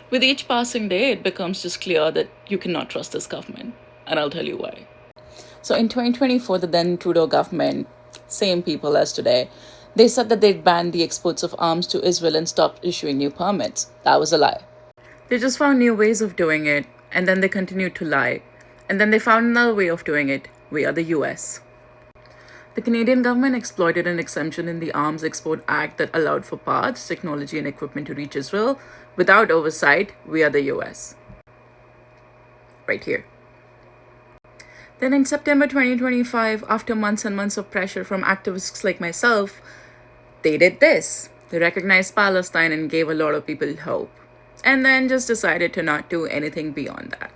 With each passing day, it becomes just clear that you cannot trust this government. And I'll tell you why. So in 2024, the then Trudeau government, same people as today, they said that they'd banned the exports of arms to Israel and stopped issuing new permits. That was a lie. They just found new ways of doing it, and then they continued to lie. And then they found another way of doing it via the US. The Canadian government exploited an exemption in the Arms Export Act that allowed for parts, technology, and equipment to reach Israel without oversight via the US. Right here. Then in September 2025, after months and months of pressure from activists like myself, they did this. They recognized Palestine and gave a lot of people hope. And then just decided to not do anything beyond that.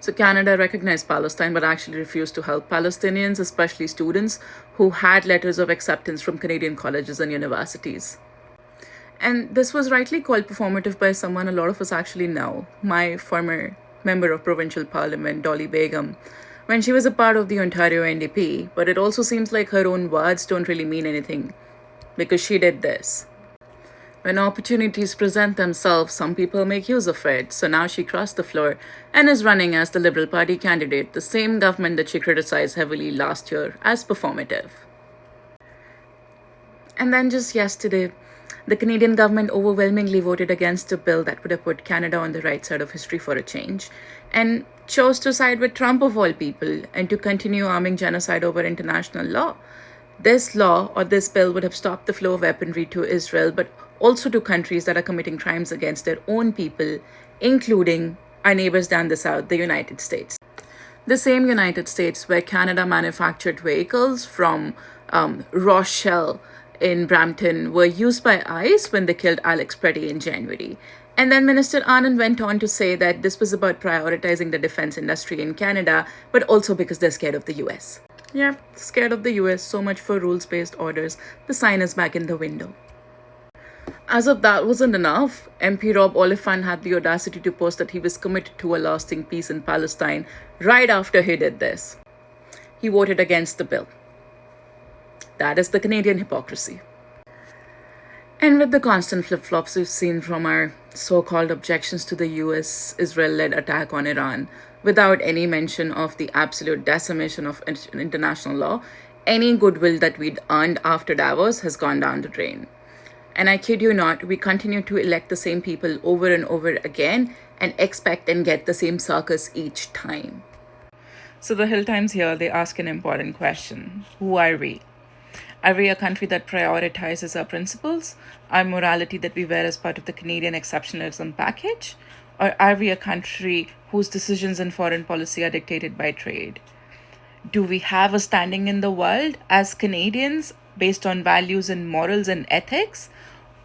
So Canada recognized Palestine but actually refused to help Palestinians, especially students who had letters of acceptance from Canadian colleges and universities. And this was rightly called performative by someone a lot of us actually know, my former member of provincial parliament, Dolly Begum, when she was a part of the Ontario NDP, but it also seems like her own words don't really mean anything because she did this. When opportunities present themselves, some people make use of it. So now she crossed the floor and is running as the Liberal Party candidate, the same government that she criticized heavily last year as performative. And then just yesterday, the Canadian government overwhelmingly voted against a bill that would have put Canada on the right side of history for a change and chose to side with Trump of all people and to continue arming genocide over international law. This law or this bill would have stopped the flow of weaponry to Israel, but also to countries that are committing crimes against their own people, including our neighbors down the south, the United States. The same United States where Canada manufactured vehicles from Rochelle in Brampton were used by ICE when they killed Alex Pretty in January. And then Minister Anand went on to say that this was about prioritizing the defense industry in Canada, but also because they're scared of the US. Yeah, scared of the US, so much for rules-based orders. The sign is back in the window. As if that wasn't enough, MP Rob Oliphant had the audacity to post that he was committed to a lasting peace in Palestine right after he did this. He voted against the bill. That is the Canadian hypocrisy. And with the constant flip-flops we've seen from our so-called objections to the US-Israel-led attack on Iran, without any mention of the absolute decimation of international law, any goodwill that we'd earned after Davos has gone down the drain. And I kid you not, we continue to elect the same people over and over again and expect and get the same circus each time. So the Hill Times here, they ask an important question. Who are we? Are we a country that prioritizes our principles, our morality that we wear as part of the Canadian exceptionalism package? Or are we a country whose decisions in foreign policy are dictated by trade? Do we have a standing in the world as Canadians based on values and morals and ethics?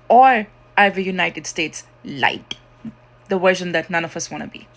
Or are we United States light, the version that none of us want to be?